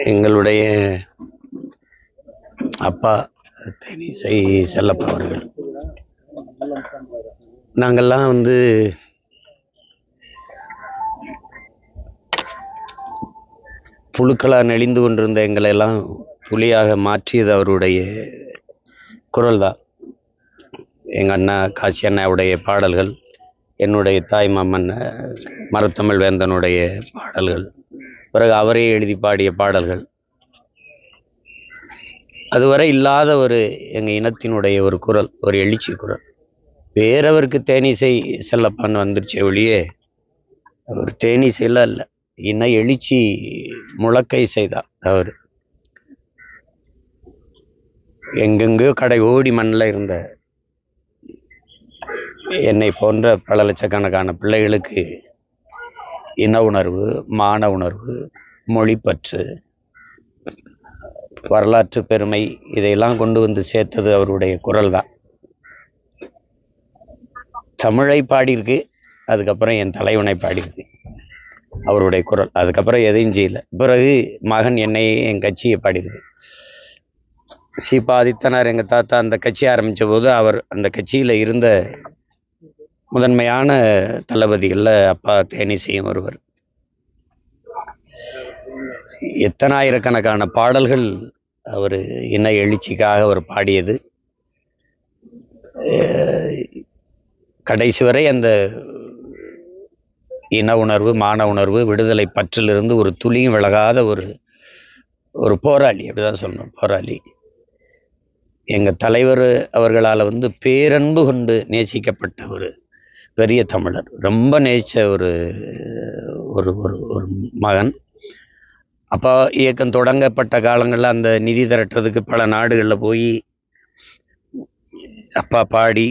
எங்களுடைய அப்பா தேனிசை செல்லப்பா அவர்கள். நாங்கள்லாம் புழுக்களாக நெளிந்து கொண்டிருந்த எங்களை எல்லாம் புலியாக மாற்றியது அவருடைய குரல் தான். எங்கள் அண்ணா காசி அண்ணாவுடைய பாடல்கள், என்னுடைய தாய் மாமன் மருத்தமிழ் வேந்தனுடைய பாடல்கள், பிறகு அவரே எழுதி பாடிய பாடல்கள், அதுவரை இல்லாத ஒரு எங்கள் இனத்தினுடைய ஒரு குரல், ஒரு எழுச்சி குரல். வேறவருக்கு தேனிசை செல்லப்பான்னு வந்துருச்சே ஒழியே அவர் தேனிசையில் இல்லை, இன எழுச்சி முழக்க இசைதான் அவர். எங்கெங்கோ கடை ஓடி மண்ணில் இருந்த என்னை போன்ற பல லட்சக்கணக்கான பிள்ளைகளுக்கு இன உணர்வு, மான உணர்வு, மொழிப்பற்று, வரலாற்று பெருமை, இதையெல்லாம் கொண்டு வந்து சேர்த்தது அவருடைய குரல் தான். தமிழை பாடியிருக்கு, அதுக்கப்புறம் என் தலைவனை பாடியிருக்கு அவருடைய குரல். அதுக்கப்புறம் எதையும் செய்யலை. பிறகு மகன் என்னையே என் கட்சியை பாடியிருக்கு. சீபா ஆதித்தனார் எங்கள் தாத்தா அந்த கட்சி ஆரம்பித்த போது அவர் அந்த கட்சியில் இருந்த முதன்மையான தளபதிகளில் அப்பா தேனிசையும் ஒருவர். எத்தனாயிரக்கணக்கான பாடல்கள் அவர் இன எழுச்சிக்காக அவர் பாடியது. கடைசி வரை அந்த இன உணர்வு, மான உணர்வு, விடுதலை பற்றிலிருந்து ஒரு துளியும் விலகாத ஒரு போராளி, அப்படிதான் சொல்லணும், போராளி. எங்கள் தலைவர் அவர்களால் பேரன்பு கொண்டு நேசிக்கப்பட்ட ஒரு பெரிய தமிழர், ரொம்ப நேசித்த ஒரு ஒரு ஒரு மகன். அப்பா இயக்கம் தொடங்கப்பட்ட காலங்களில் அந்த நிதி திரட்டுறதுக்கு பல நாடுகளில் போய் அப்பா பாடி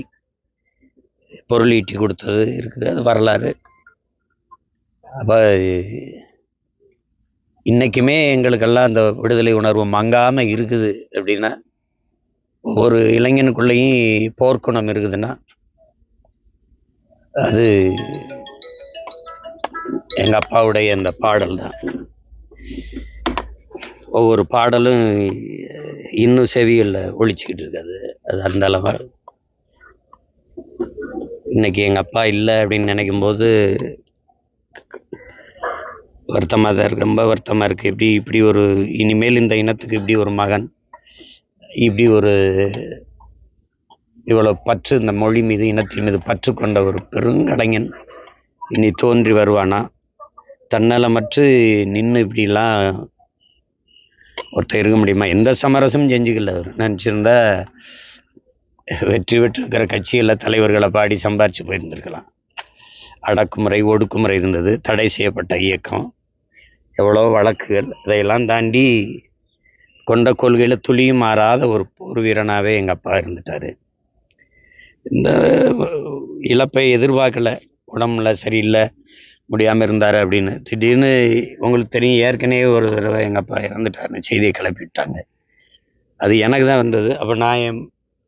பொருள் ஈட்டி கொடுத்தது இருக்குது, அது வரலாறு. அப்போ இன்றைக்குமே எங்களுக்கெல்லாம் அந்த விடுதலை உணர்வு மங்காமல் இருக்குது அப்படின்னா, ஒரு இளைஞனுக்குள்ளேயும் போர்க்குணம் இருக்குதுன்னா அது எங்கள் அப்பாவுடைய அந்த பாடல் தான். ஒவ்வொரு பாடலும் இன்னும் செவிகளில் ஒழிச்சிக்கிட்டு இருக்காது. அது அந்த அளவாக இன்னைக்கு எங்கள் அப்பா இல்லை அப்படின்னு நினைக்கும் போது வருத்தமாக தான் இருக்குது, ரொம்ப வருத்தமாக இருக்குது. இப்படி ஒரு இனிமேல் இந்த இனத்துக்கு இப்படி ஒரு மகன், இப்படி ஒரு இவ்வளோ பற்று, இந்த மொழி மீது, இனத்தின் மீது பற்று கொண்ட ஒரு பெருங்கலைஞன் இனி தோன்றி வருவானா? தன்னலமற்று நின்று இப்படிலாம் ஒருத்தர் இருக்க முடியுமா? எந்த சமரசமும் செஞ்சுக்கல. அவர் நினச்சிருந்தா வெற்றி பெற்றிருக்கிற கட்சிகளில் தலைவர்களை பாடி சம்பாரித்து போயிருந்திருக்கலாம். அடக்குமுறை, ஒடுக்குமுறை இருந்தது, தடை செய்யப்பட்ட இயக்கம், எவ்வளோ வழக்குகள், இதையெல்லாம் தாண்டி கொண்ட கொள்கையில் துளியும் மாறாத ஒரு போர் வீரனாகவே எங்கள் அப்பா இருந்துட்டார். இந்த இழப்பை எதிர்பார்க்கல. உடம்புல சரியில்லை, முடியாமல் இருந்தார் அப்படின்னு. திடீர்னு உங்களுக்கு தெரியும், ஏற்கனவே ஒரு தடவை எங்கள் அப்பா இறந்துட்டாருன்னு செய்தியை கிளப்பிவிட்டாங்க. அது எனக்கு தான் வந்தது. அப்போ நான் என்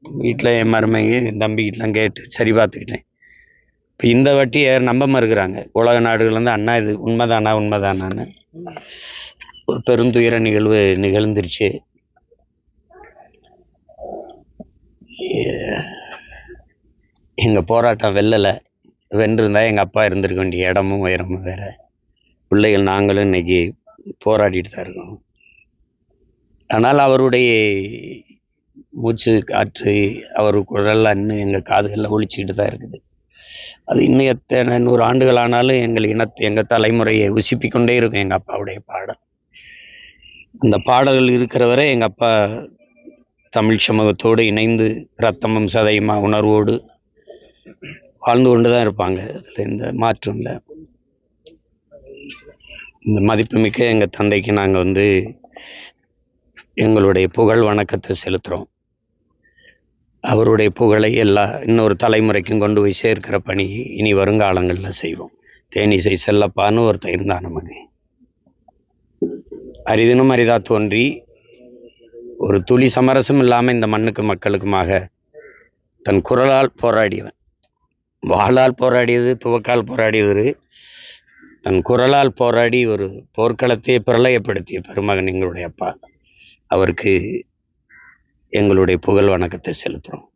வீட்டில் என் மருமைங்க, என் தம்பிக்கிட்டலாம் கேட்டு சரி பார்த்துக்கிட்டேன். இப்போ இந்த வாட்டி நம்ப மறுக்கிறாங்க உலக நாடுகள் அண்ணா இது உண்மைதானான்னு. ஒரு பெருந்துயர நிகழ்வு நிகழ்ந்துருச்சு. எங்கள் போராட்டம் வெல்லலை. வென்றிருந்தால் எங்கள் அப்பா இருந்திருக்க வேண்டிய இடமும் உயரமும் வேறு. பிள்ளைகள் நாங்களும் இன்னைக்கு போராடிட்டு தான் இருக்கோம். ஆனால் அவருடைய மூச்சு காற்று, அவர் குரல்லாம் இன்னும் எங்கள் காதுகளில் ஒழிச்சிக்கிட்டு தான் இருக்குது. அது இன்னும் எத்தனை 100 ஆண்டுகள் ஆனாலும் எங்கள் தலைமுறையை உசிப்பிக்கொண்டே இருக்கும் எங்கள் அப்பாவுடைய பாடல். அந்த பாடல்கள் இருக்கிற வரை எங்கள் அப்பா தமிழ் சமூகத்தோடு இணைந்து ரத்தமும் சதையுமா உணர்வோடு வாழ்ந்து கொண்டு தான் இருப்பாங்க. அதில் எந்த மாற்றம் இல்லை. இந்த மதிப்புமிக்க எங்கள் தந்தைக்கு நாங்கள் எங்களுடைய புகழ் வணக்கத்தை செலுத்துகிறோம். அவருடைய புகழை இன்னொரு தலைமுறைக்கும் கொண்டு போய் சேர்க்கிற பணி இனி வருங்காலங்களில் செய்வோம். தேனிசை செல்லப்பான்னு ஒருத்தர் இருந்தான் நமக்கு. அரிதினும் அரிதா தோன்றி ஒரு துளி சமரசம் இல்லாமல் இந்த மண்ணுக்கு மக்களுக்குமாக தன் குரலால் போராடியவன். வாளால் போராடியது, துவக்கால் போராடியது தன் குரலால் போராடி ஒரு போர்க்களத்தையே பிரளயப்படுத்திய பெருமகன் எங்களுடைய அப்பா. அவருக்கு எங்களுடைய புகழ் வணக்கத்தை செலுத்துகிறோம்.